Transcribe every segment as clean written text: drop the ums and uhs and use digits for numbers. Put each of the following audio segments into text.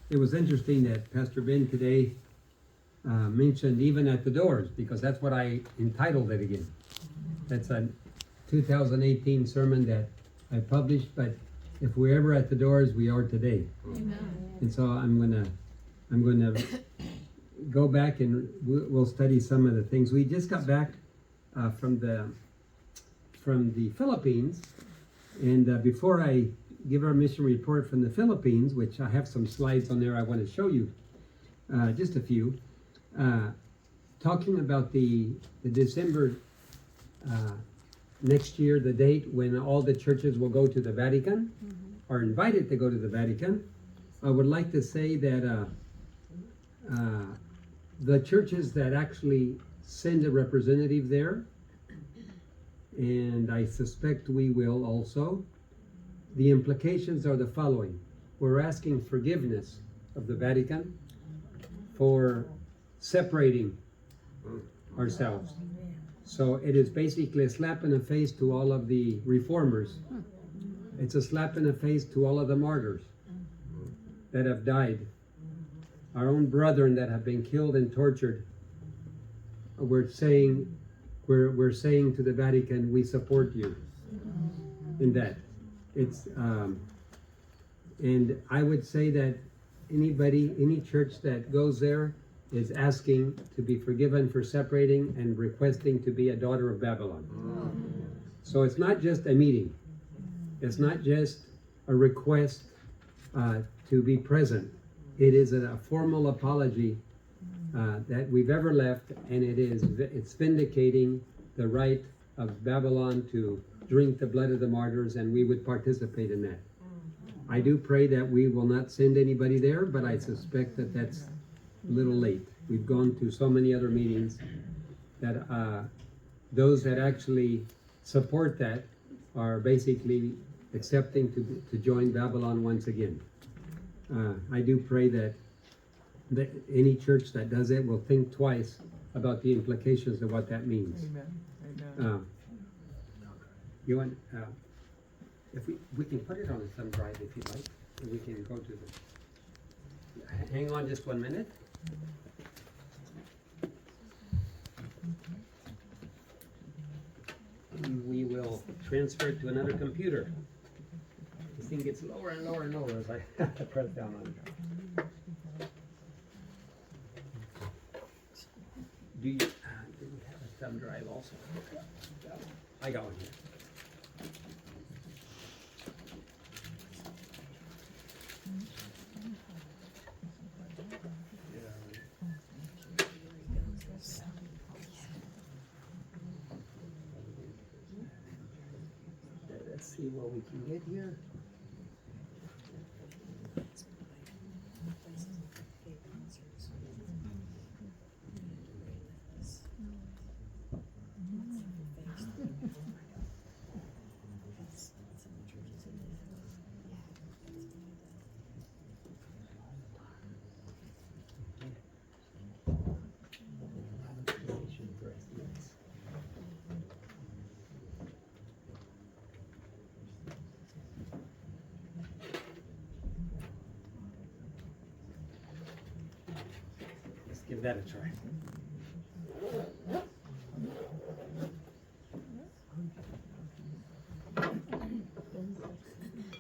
It was interesting that Pastor Ben today mentioned even at the doors, because that's what I entitled it again. That's a 2018 sermon that I published, but if we're ever at the doors, we are today. Amen. And so I'm gonna go back and we'll study some of the things. We just got back from the Philippines, and before I give our mission report from the Philippines, which I have some slides on there I want to show you, just a few, talking about the December next year, the date when all the churches will go to the Vatican, are invited to go to the Vatican. I would like to say that the churches that actually send a representative there, and I suspect we will also, the implications are the following. We're asking forgiveness of the Vatican for separating ourselves. So it is basically a slap in the face to all of the reformers. It's a slap in the face to all of the martyrs that have died. Our own brethren that have been killed and tortured. We're saying to the Vatican, we support you in that. It's and I would say that any church that goes there is asking to be forgiven for separating and requesting to be a daughter of Babylon. So it's not just a meeting. It's not just a request to be present. It is a formal apology that we've ever left, and it's vindicating the right of Babylon to drink the blood of the martyrs, and we would participate in that. I do pray that we will not send anybody there, but I suspect that that's a little late. We've gone to so many other meetings that those that actually support that are basically accepting to join Babylon once again. I do pray that any church that does it will think twice about the implications of what that means. Amen. Amen. You want, if we can put it on a thumb drive if you'd like, and we can go to the. Hang on just 1 minute. And we will transfer it to another computer. This thing gets lower and lower and lower as I press down on it. Do we have a thumb drive also? I got one here. Let's see what we can get here. Give that a try.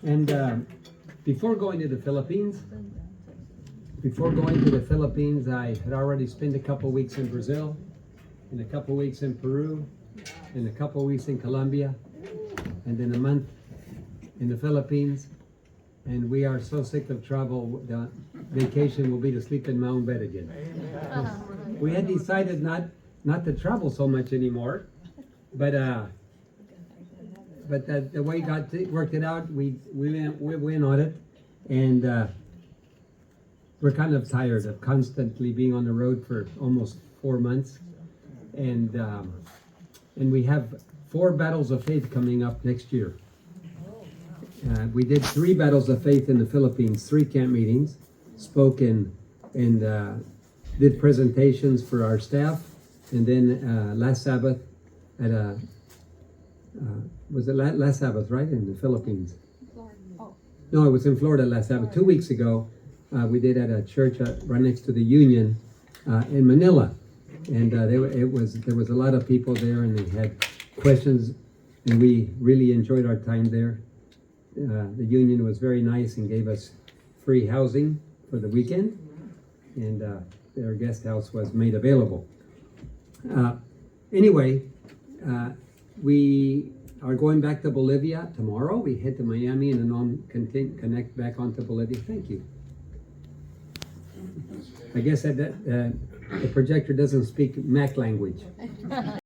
And before going to the Philippines, I had already spent a couple weeks in Brazil, and a couple weeks in Peru, and a couple weeks in Colombia, and then a month in the Philippines. And we are so sick of travel, the vacation will be to sleep in my own bed again. We had decided not to travel so much anymore, but the way God worked it out, we went on it, and we're kind of tired of constantly being on the road for almost 4 months, and we have 4 battles of faith coming up next year. We did 3 battles of faith in the Philippines, 3 camp meetings, spoke and did presentations for our staff, and then last Sabbath at was it last Sabbath, right, in the Philippines? No, it was in Florida last Sabbath. 2 weeks ago, we did at a church right next to the Union in Manila, and there was a lot of people there, and they had questions, and we really enjoyed our time there. The Union was very nice and gave us free housing for the weekend, and their guest house was made available. Anyway, we are going back to Bolivia tomorrow. We head to Miami and then connect back onto Bolivia. Thank you. I guess that the projector doesn't speak Mac language.